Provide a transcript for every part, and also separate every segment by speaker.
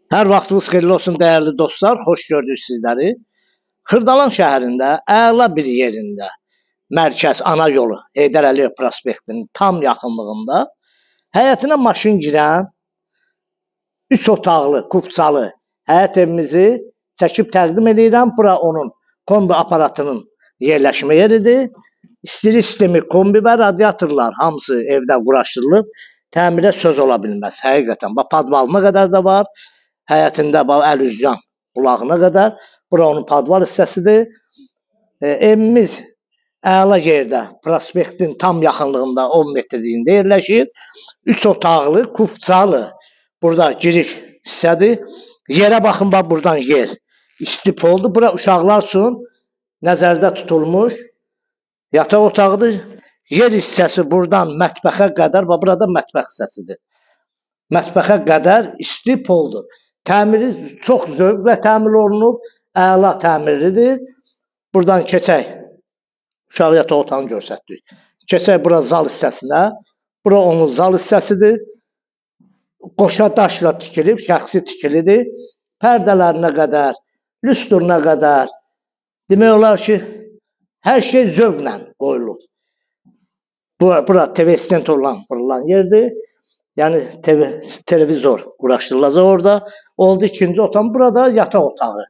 Speaker 1: Hər vaxtınız xeyirli olsun dəyərli dostlar, xoş gördük sizləri. Xırdalan şəhərində, əla bir yerində, mərkəz ana yolu Heydər Əliyev prospektinin tam yaxınlığında həyətinə maşın girən 3 otaqlı, kupçalı həyət evimizi çəkib təqdim edirəm. Bura onun kombi aparatının yerləşmə yeridir. İstiri sistemi, kombi və radiatorlar hamısı evdə quraşdırılıb. Təmirə söz ola bilməz. Həqiqətən, padvalına qədər də var. Həyətində əlüzyan qulağına qədər. Bura onun padval hissəsidir. Evimiz əla yerdə, prospektin tam yaxınlığında 10 metrliyində yerləşir. 3 otaqlı, kupçalı. Burada giriş hissədir. Yerə baxın, buradan yer istip oldu. Bura uşaqlar üçün nəzərdə tutulmuş yataq otağıdır. Yer hissəsi buradan mətbəxə qədər, burada mətbəx hissəsidir. Mətbəxə qədər istip oldu. Təmiri çox zövqlə təmir olunub, əla təmirlidir. Buradan keçək, uşaq yataq otağını görsətdik. Keçək bura zal hissəsinə, bura onun zal hissəsidir. Qoşa daşla tikilib, şəxsi tikilidir. Pərdələrinə qədər, lüstruna qədər, demək olar ki, hər şey zövqlə qoyulub. Bura TV stent olan yerdir. Yəni televizor quraşdırılacaq orada. Oldu ikinci otaq. Burada yataq otağı.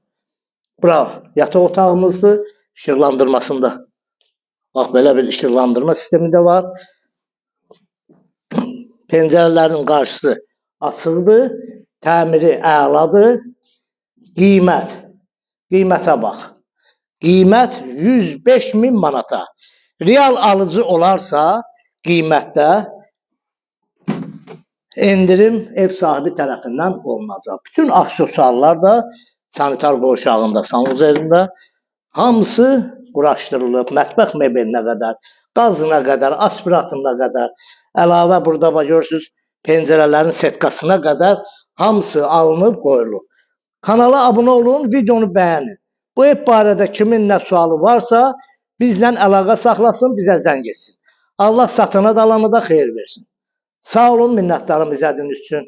Speaker 1: Bura yataq otağımızdır. İşıqlandırmasında. Bax, belə bir işıqlandırma sistemi də var. Pəncərələrin qarşısı açıqdır. Təmiri əladır. Qiymətə bax. Qiymət 105.000 manata. Real alıcı olarsa qiymətdə endirim ev sahibi tərəfindən olunacaq. Bütün aksesuarlar da sanitar qoşağında, sanuzerində hamısı quraşdırılıb. Mətbəx mebelinə qədər, qazına qədər, aspiratına qədər, əlavə burada görürsünüz, pəncərələrin setkasına qədər hamısı alınıb qoyulub. Kanala abunə olun, videonu bəyənin. Bu ev barədə kimin nə sualı varsa bizlə əlaqə saxlasın, bizə zəng etsin. Allah satana da alana da xeyir versin. Sağ olun, minnətdarım izlədiyiniz üçün.